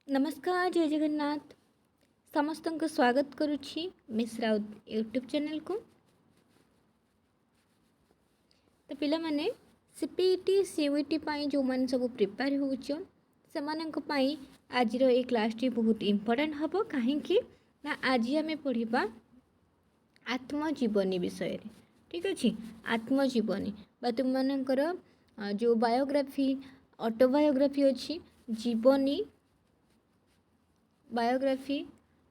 नमस्कार जय जगन्नाथ समस्त को स्वागत करुछि मिस राउत यूट्यूब चैनल को। तो पिला माने सीपीटी सीयूटी पाई जो मान सब प्रिपेयर होउछो से मानक पाई आज रो ए क्लास टी बहुत इंपोर्टेंट हबो काहे कि ना आज हमें पढ़िबा आत्मजीवनी विषय रे। ठीक अछि आत्मजीवनी बा तुम मानकर जो बायोग्राफी ऑटोबायोग्राफी अछि जीवनी बायोग्राफी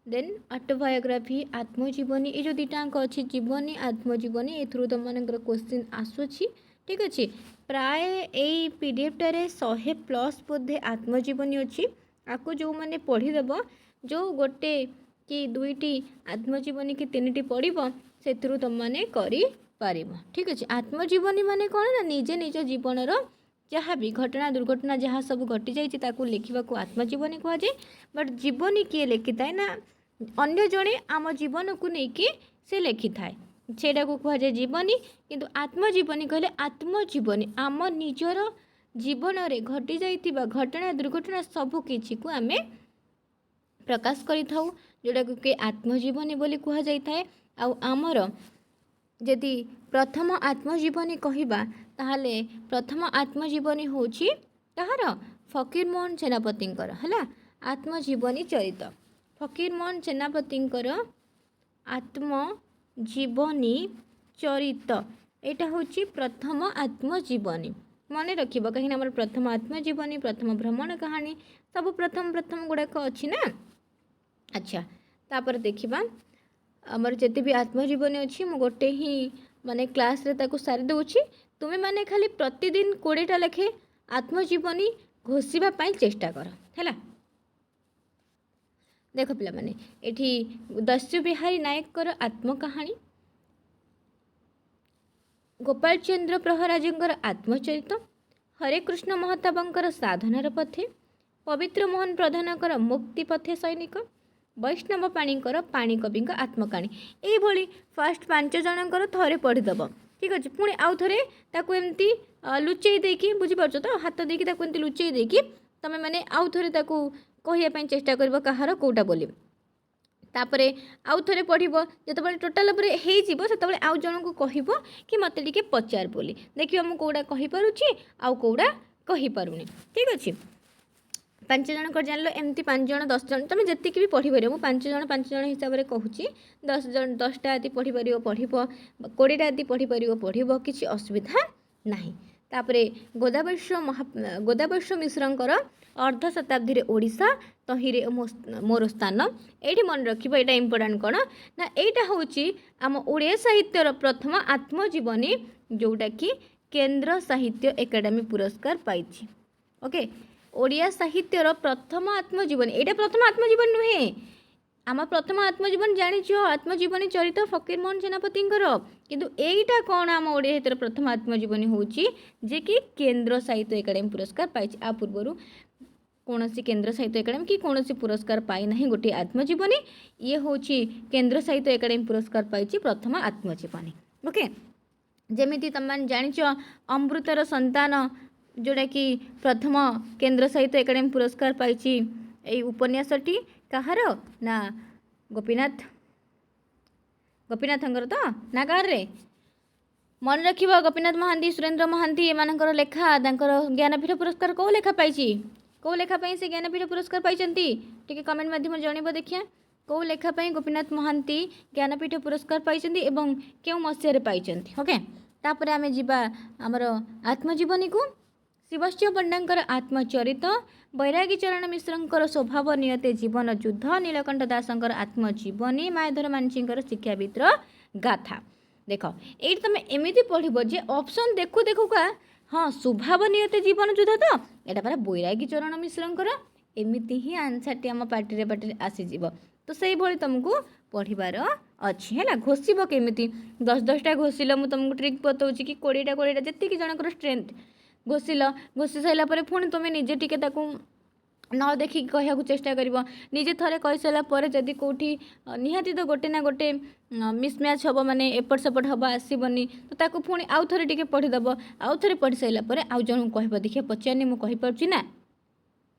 देन ऑटोबायोग्राफी आत्मजीवनी ये जो दुटाक अच्छी जीवनी आत्मजीवनी ए थ्रू तुम मान क्वेश्चन आसूची। ठीक अच्छे प्राय यही पीडीएफटारे 100+ बोधे आत्मजीवनी अच्छी आपको जो मैंने पढ़ीदेव जो गोटे कि दुईटी आत्मजीवनी कि तीन पढ़ से तुम मैंने कर। ठीक अच्छे आत्मजीवनी माने कौन ना निजे निज जीवन जहाँ भी घटना दुर्घटना जहाँ सब घटी जाइए लिखा को आत्मजीवनी कहुए। बट जीवनी किए लिखि थाए ना अन्य जड़े आम जीवन को लेकिन से लिखि थाए सेटा को कहुए जीवनी। किंतु आत्मजीवनी कहले आत्मजीवनी आम निजर जीवन रे घटी जाइतिबा घटना दुर्घटना सब किछि को आमे प्रकाश करि थाउ जोटा को आत्मजीवनी बोली कहा जाय थाए। आ आमर यदि प्रथम आत्मजीवनी कहिबा ताहले प्रथम आत्मजीवनी होछि कहार फकीरमोहन सेनापतिंकर हला आत्मजीवनी चरित फकीरमोहन सेनापतिंकर आत्मजीवनी चरित एटा होछि प्रथम आत्मजीवनी मन रखिबो कहीं हमर प्रथम आत्मजीवनी प्रथम भ्रमण कहानी सब प्रथम प्रथम गुड़ाक अच्छी ना। अच्छा तापर देखिबा आमर जति भी आत्मजीवनी अच्छी मु गोटे ही माने क्लास रे ताको सारी दउछि तुमे माने खाली प्रतिदिन 20टा लेखे आत्मजीवनी घोषिबा पाई चेष्टा कर हैला। देख पिला माने एठी दस्यु बिहारी नायकर आत्मकहानी गोपाल चंद्र प्रहराजंकर आत्मचरित हरे कृष्ण महताबंकर साधनार पथे पवित्र मोहन प्रधानकर मुक्ति पथे सैनिक वैष्णव पाणीकर पाणीकवि आत्मकाणी ये फास्ट 5 जनकर थरे पढ़ीदेव। ठीक अच्छे पुणी आउ थे एमती लुचई देकी बुझीपार तो हाथ देकी एमती लुचई देकी तुम मैंने आउ थे कहवाई चेष्टा कर कहार कौटा बोली तापरे आउ थे पढ़ जो टोटाल से आउ जन को कह कि मत टे पचार बोली देखिए मुझे कौटा कहीपरुची आउ कौटा कहीपरुनी। ठीक अच्छे 5 जन कर जान एमती 5 जन 10 जन तुम जी भी पढ़ी पार 5 जन हिसाब से कहूँ 10 जन 10टा आदि पढ़ी पार पढ़ 20टा आदि पढ़ी पार पढ़ किसी असुविधा नहीं। तापरे गोदावर्ष मिश्रंकर अर्ध शताब्दी ओडिशा तहिरे मोर स्थान ये मन रखा यहाँ इम्पोर्टाट कौन ना यहाँ हूँ आम ओडिया साहित्यर प्रथम आत्मजीवनी जोटा कि केंद्र साहित्य एकाडेमी पुरस्कार पाई। ओके ओडिया साहित्यर प्रथम आत्मजीवनी यहाँ प्रथम आत्मजीवन नुहे आम प्रथम आत्मजीवन जाच आत्मजीवनी चरित फकीरमोहन सेनापतिंकर किंतु एटा कौन आम ओडिया साहित्यर प्रथम आत्मजीवनी होची जे कि केंद्र साहित्य एकाडेमी पुरस्कार पाई। आ पूर्व कौन सी केंद्र साहित्य एकाडेमी कि कौन सी पुरस्कार पाई ना गोटे आत्मजीवनी ये हूँ केंद्र साहित्य एकाडेमी पुरस्कार पाई प्रथम आत्मजीवनी। ओके जमीती तुम जाच अमृतर संतान जोड़ा कि प्रथम केंद्र साहित्य एकाडेमी पुरस्कार पाई उपन्यासटी कहार ना गोपीनाथंकर तो ना कार मन रखिबा गोपीनाथ महांती सुरेंद्र महांती एमानकर लेखा ज्ञानपीठ पुरस्कार कौ लेखा पाई कौ लेखा पाई से ज्ञानपीठ पुरस्कार पाई टी कमेंट माध्यम जनइब देखिए कौ लेखा पाई गोपीनाथ महांती ज्ञानपीठ पुरस्कार पाई क्यों मसीह पाई। ओके तापर आमे जिबा हमर आत्मजीवनी को शिवश्च पंडांकर आत्मचरित बैरागी चरण मिश्रंकर स्वभाव नियते जीवन युद्ध नीलकंठ दासंकर आत्मजीवनी मायाधर मानसिंकर शिक्षाविद्र गाथा। देख ये तुम एमती पढ़ जे ऑप्शन देखु देखु का हाँ स्वभाव नियते जीवन युद्ध तो यहाँ पर बैरागी चरण मिश्रंकर एमती ही आंसर टी आम पार्टी पार्टी आसीज तो से भाई तुमको पढ़ार अच्छी है घोषब केमी 10-10टा घोषिल मुझे तुमको ट्रिक बताऊँ कि 20टा जी जनकर स्ट्रेंथ घोषि सारापर पुणी तुम्हें निजे टिके न देखिकी कहू चेष्टा कर निजे थे कही सारापर जदि कौटी निहाती तो गोटे ना गोटे मिसम्याच हम माने एपट सेपट हम आसबनी तो ताकू पुणी आउ थे टे पढ़ीदेव आउ थे पढ़ी सारापर आउ जन कह देखिए पचारनी मुझे कहीपी ना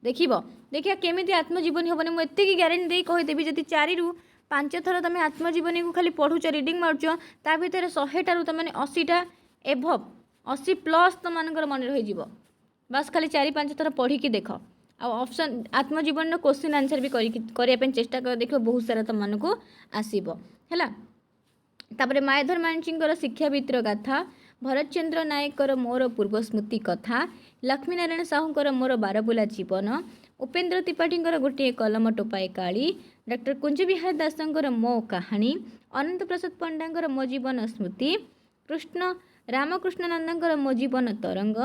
देखिब देखिए केमी आत्मजीवनी हेनी मुझे ग्यारंटी दे कहीदेवी जदि 4 ରୁ 5 थर तुम आत्मजीवनी को खाली पढ़ुच रिडिंग मारुच ता भर 100 तुमने 80टा एभव 80+ तुम मन रही बस खाली 4-5 थर पढ़ी देख ऑप्शन आत्मजीवन क्वेश्चन आंसर भी करने चेष्टा कर देख बहुत सारा तुमको आसब है। तापर मायाधर मांझींकर शिक्षावित्र गाथा, भरतचंद्र नायकर मोर पूर्व स्मृति कथा, लक्ष्मीनारायण साहूकर मोर बारबुला जीवन, उपेन्द्र त्रिपाठींकर गोटे कलम टोपाए काली, डॉक्टर कुंजबिहार दासंकर मो कहानी, अनंत प्रसाद पंडांकर मो जीवन स्मृति, कृष्ण रामकृष्ण नंदंकर मो जीवन तरंग,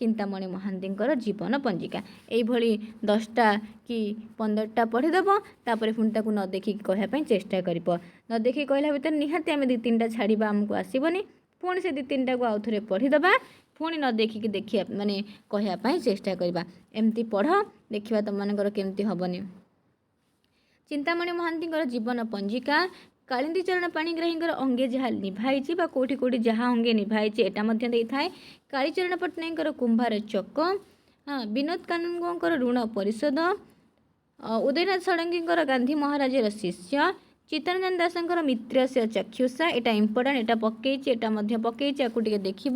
चिंतामणि महांतींकर जीवन पंजिका यही 10टा कि 15टा पढ़ीदेव तापर पुणी ताकू न देखिक कहवाई चेष्टा कर न देखिक कहला भितर निहाती आम 2-3टा छाड़ा आमको आसबनी पुणी से 2-3टा को आउ थे पढ़ीदेवा पुणी न देखिक देखिए माने कहवाई चेष्टा करवा एमती पढ़ देखा तुम मानकर केमती हेनी। चिंतामणि महांतींकर जीवन पंजिका, कालिंदी चरण पाणिग्राहींकर अंगे जहाँ निभाई कौटी कौटी जहाँ अंगे निभाई एटा थाए, कालीचरण पट्टनायकर कुंभार चक, हाँ विनोद कानूनगोंकर ऋण परिशोध, उदयनाथ षडंगीकर गांधी महाराजर शिष्य, चित्तरंजन दासंकर मित्र से चक्षुषा एटा इम्पोर्टाट एटा पकई आपको देख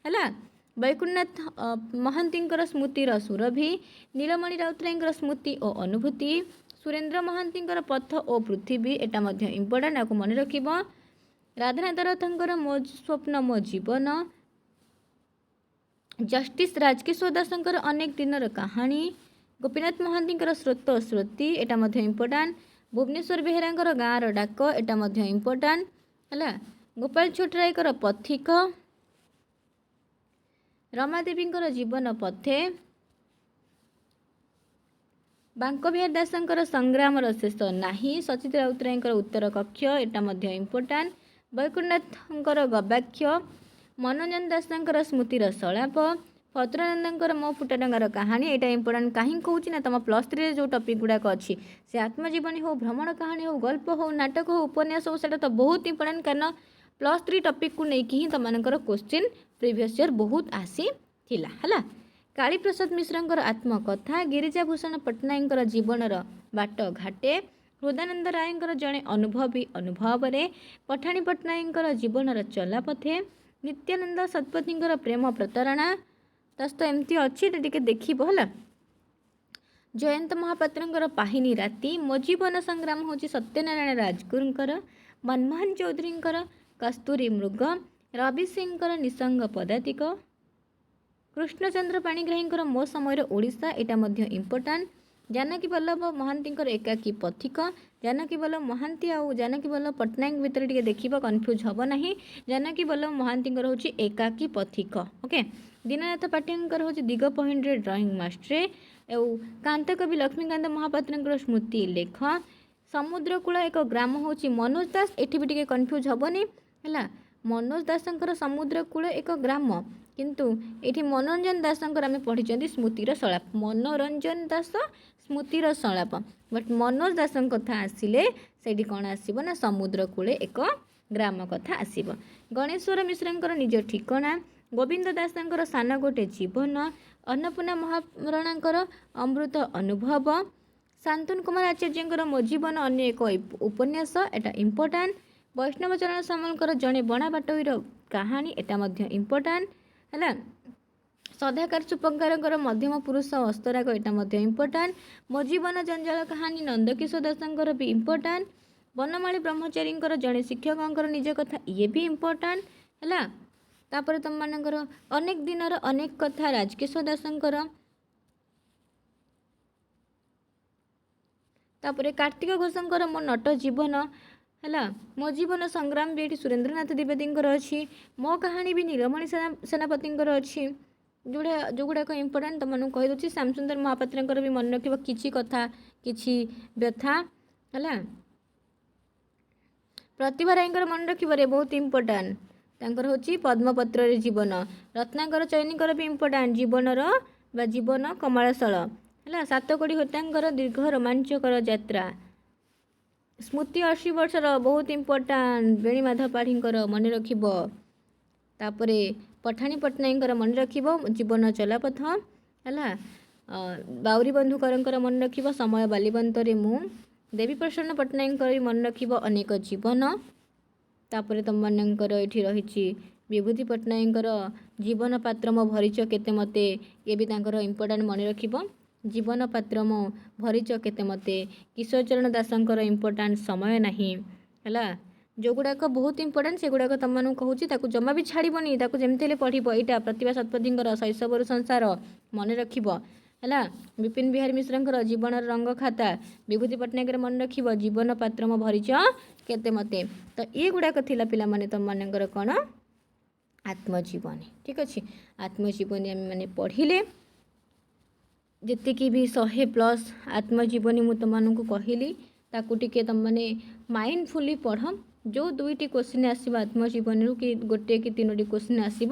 है। वैकुंठनाथ महांतींकर स्मृतिर सुरभि, नीलमणि राउतरायंकर स्मृति और अनुभूति, सुरेंद्र महांतींकर पथ और पृथ्वी एटा इम्पोर्टाट आपको मन रख। राधानाथ रथंकर मो स्वप्न मो जीवन, जस्टिस राजकिशोर दासंकर अनेक दिनर कहानी, गोपीनाथ महांतींकर स्रोत श्रुति एटा इम्पोर्टाट, भुवनेश्वर बेहेरांकर गाँवर डाक एटा इम्पोर्टाट है। गोपाल छोटरायकर पथिक, रमादेवींकर जीवन पथे, बांकबिहार दासंकर संग्रामर शेष नाही, सचित राउतरायंकर उत्तर कक्ष एटा इम्पोर्टाट, वैकुंठनाथंकर गवाक्ष, मनोरंजन दासंकर स्मृतिर सलाप, फतुरानंदंकर मो फुटाडंगार कहानी एटा इम्पोर्टाट कहीं कहूँ ना तुम +3 जो टॉपिक गुड़ाक अच्छी से आत्मजीवनी हो भ्रमण कहानी हो गल्प हो नाटक हो उपन्यास हो सेटा तो बहुत इम्पोर्टाट कारण +3 टॉपिक को लेकिन ही तुम क्वेश्चन प्रीवियस ईयर बहुत आसी थिला है। काली प्रसाद मिश्रंकर आत्मकथा, गिरिजाभूषण पट्टनायकर जीवनर बाट घाटे, हृदानंद रायंकर जड़े अनुभवी अनुभव, पठाणी पट्टनायकर जीवनर चलापथे, नित्यानंद सतपथींकर प्रेम प्रतारणा तो एमती अच्छी टे देखब है। जयंत महापात्रंकर पाहिनी राति, मो जीवन संग्राम हूँ सत्यनारायण राजगुरुंकर, मनमोहन चौधरींकर कस्तूरी मृग, रवि सिंहकर निसंग पदातिक, कृष्णचंद्र पाणिग्राहींकर मो समय ओडिशा एटा इम्पोर्टाट, जानकी वल्लभ महांतींकर एकाकी पथिक, जानकी वल्लभ महांती आउ जानकी वल्लभ पट्टनायक भितर टिके देखिबा कन्फ्यूज हब नाही। जानकी वल्लभ महांतींकर होची एकाकी पथिक ओके। दीननाथ पाठ्यंकर होची दिग पॉइंट रे ड्राइंग मास्टर एउ कांतकवि लक्ष्मीकांत महापात्रंकर स्मृति लेख, समुद्रकूल एक ग्राम होची मनोज दास एठी भी टिके कन्फ्यूज हबनी है। मनोज दासंकर समुद्रकूल एक ग्राम किंतु ये मनोरंजन दासंकर आम पढ़ी स्मृतिर सलाप, मनोरंजन दास स्मृतिर सलाप बट मनोज दास कथा आसिले से कौन आसब ना समुद्रकूल एक ग्राम कथा आसब। गणेश्वर मिश्रंकर निज ठिकना, गोविंद दासंकर सान गोटे जीवन, अन्नपूर्णा महाराणांकर अमृत अनुभव, शांतनु कुमार आचार्यंकर मो जीवन अन्य एक उपन्यास एटा इम्पोर्टाट, वैष्णव चरण सामलकर जड़े बणा बाटोईर कहानी एटा इम्पोर्टाट है। सदाकार सुपंकार मध्यम पुरुष अस्तराग एटा इम्पोर्टाट, मो जीवन जंजाल कहानी नंदकिशोर दासंकर भी इम्पोर्टाट, बनमाली ब्रह्मचारी जड़े शिक्षक निज कथा ये भी इम्पोर्टाट है। तापर तुम मानकर अनेक दिनर अनेक कथा राजकिशोर दासंकर, तापर कार्तिक घोषंकर मो नट जीवन है, मो जीवन संग्राम भी सुरेंद्रनाथ द्विवेदींकर अच्छी, मो कहानी भी नीलमणि सेनापतिंकर अच्छी जो गुड़ाक इम्पोर्टाट तुमको कहीदे। श्यामसुंदर महापात्रंकर भी मन रख किसी कथा किसी व्यथा है। प्रतिभा रायंकर मन रखिबारे बहुत इम्पोर्टाट तांकर होची पद्मपत्र रे जीवन, रत्नाकर चयनीकर भी इम्पोर्टाट जीवनर बा जीवन कमलाशल है। सातकोड़ी होतांकर दीर्घ रोमांचकर यात्रा, स्मृति 80 वर्षर बहुत इम्पोर्टाट बेणीमाधव पाढ़ींकर मन रखिब। तापरे पठाणी पट्टनायकर मन रखिब जीवन चलापथ है। ବାଉରୀ ବନ୍ଧୁକରଙ୍କର ମନେ ରଖିବ ସମୟ ବାଲିବନ୍ତରେ ମୁଁ। ଦେବୀ ପ୍ରସନ୍ନ ପଟ୍ଟନାୟକଙ୍କର ବି ମନେ ରଖିବ ଅନେକ ଜୀବନ। ତାପରେ ତୁମମାନଙ୍କର ଏଠି ରହିଛି ବିଭୂତି ପଟ୍ଟନାୟକଙ୍କର ଜୀବନ ପାତ୍ର ମୋ ଭରିଛ କେତେ ମୋତେ, ଇଏ ବି ତାଙ୍କର ଇମ୍ପୋର୍ଟାଣ୍ଟ ମନେ ରଖିବ। ଜୀବନ ପାତ୍ର ମୋ ଭରିଛ କେତେ ମୋତେ। କିଶୋର ଚରଣ ଦାସଙ୍କର ଇମ୍ପୋର୍ଟାଣ୍ଟ ସମୟ ନାହିଁ ହେଲା। ଯେଉଁଗୁଡ଼ାକ ବହୁତ ଇମ୍ପୋର୍ଟାଣ୍ଟ ସେଗୁଡ଼ାକ ତୁମମାନଙ୍କୁ କହୁଛି, ତାକୁ ଜମା ବି ଛାଡ଼ିବନି, ତାକୁ ଯେମିତି ହେଲେ ପଢ଼ିବ। ଏଇଟା ପ୍ରତିଭା ଶତପଥୀଙ୍କର ଶୈଶବରୁ ସଂସାର ମନେ ରଖିବ ହେଲା। ବିପିନ ବିହାରୀ ମିଶ୍ରଙ୍କର ଜୀବନର ରଙ୍ଗ ଖାତା, ବିଭୂତି ପଟ୍ଟନାୟକର ମନେ ରଖିବ ଜୀବନ ପାତ୍ର ମୋ ଭରିଛ କେତେ ମୋତେ। ତ ଏଗୁଡ଼ାକ ଥିଲା ପିଲାମାନେ ତୁମମାନଙ୍କର କ'ଣ ଆତ୍ମଜୀବନୀ। ଠିକ୍ ଅଛି, ଆତ୍ମଜୀବନୀ ଆମେ ମାନେ ପଢ଼ିଲେ ଯେତିକି ବି 100+ ଆତ୍ମଜୀବନୀ ମୁଁ ତୁମମାନଙ୍କୁ କହିଲି ତାକୁ ଟିକେ ତୁମମାନେ ମାଇଣ୍ଡଫୁଲି ପଢ଼। ଯେଉଁ 2ଟି କ୍ୱେଶ୍ଚିନ୍ ଆସିବ ଆତ୍ମଜୀବନୀରୁ କି 1 କି 3ଟି କ୍ୱେଶ୍ଚିନ୍ ଆସିବ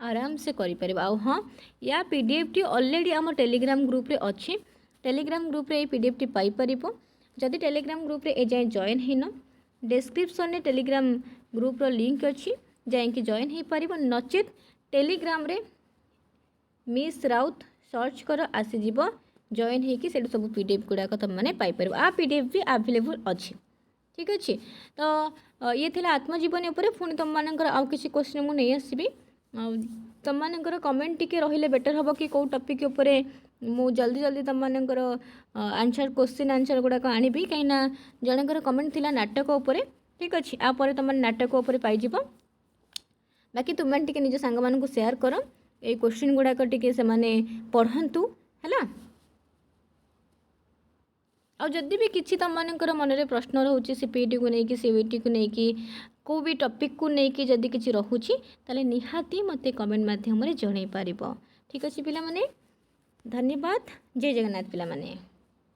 ଆରାମସେ କରିପାରିବ। ଆଉ ହଁ, ୟା PDFଟି ଅଲରେଡ଼ି ଆମ ଟେଲିଗ୍ରାମ ଗ୍ରୁପ୍ରେ ଅଛି। ଟେଲିଗ୍ରାମ ଗ୍ରୁପ୍ରେ ଏଇ PDFଟି ପାଇପାରିବ। ଯଦି ଟେଲିଗ୍ରାମ ଗ୍ରୁପ୍ରେ ଏଯାଏଁ ଜଏନ୍ ହେଇନ, ଡେସ୍କ୍ରିପ୍ସନ୍ରେ ଟେଲିଗ୍ରାମ ଗ୍ରୁପ୍ର ଲିଙ୍କ୍ ଅଛି, ଯାଇକି ଜଏନ୍ ହେଇପାରିବ। ନଚେତ୍ ଟେଲିଗ୍ରାମରେ ମିସ୍ ରାଉତ ସର୍ଚ୍ଚ କର, ଆସିଯିବ। ଜଏନ୍ ହେଇକି ସେଇଠୁ ସବୁ PDF ଗୁଡ଼ାକ ତୁମମାନେ ପାଇପାରିବ। PDF ବି ଆଭେଲେବୁଲ୍ ଅଛି। ଠିକ୍ ଅଛି, ତ ଇଏ ଥିଲା ଆତ୍ମଜୀବନୀ ଉପରେ। ପୁଣି ତୁମମାନଙ୍କର ଆଉ କିଛି କ୍ୱେଶ୍ଚିନ୍ ମୁଁ ନେଇ ଆସିବି। ତୁମମାନଙ୍କର କମେଣ୍ଟ ଟିକେ ରହିଲେ ବେଟର୍ ହେବ କି କେଉଁ ଟପିକ୍ ଉପରେ ମୁଁ ଜଲ୍ଦି ତୁମମାନଙ୍କର କ୍ୱେଶ୍ଚିନ୍ ଆନ୍ସର୍ ଗୁଡ଼ାକ ଆଣିବି। କାହିଁକିନା ଜଣଙ୍କର କମେଣ୍ଟ ଥିଲା ନାଟକ ଉପରେ। ଠିକ୍ ଅଛି, ପରେ ତୁମମାନେ ନାଟକ ଉପରେ ପାଇଯିବ। ବାକି ତୁମମାନେ ଟିକେ ନିଜ ସାଙ୍ଗମାନଙ୍କୁ ସେୟାର କର, ଏଇ କ୍ୱେଶ୍ଚିନ୍ ଗୁଡ଼ାକ ଟିକେ ସେମାନେ ପଢ଼ନ୍ତୁ ହେଲା। ଆଉ ଯଦି ବି କିଛି ତୁମମାନଙ୍କର ମନରେ ପ୍ରଶ୍ନ ରହୁଛି CPETକୁ ନେଇକି, CUETକୁ ନେଇକି, କେଉଁ ବି ଟପିକ୍କୁ ନେଇକି ଯଦି କିଛି ରହୁଛି ତାହେଲେ ନିହାତି ମୋତେ କମେଣ୍ଟ ମାଧ୍ୟମରେ ଜଣାଇ ପାରିବ। ଠିକ୍ ଅଛି ପିଲାମାନେ, ଧନ୍ୟବାଦ। ଜୟ ଜଗନ୍ନାଥ ପିଲାମାନେ।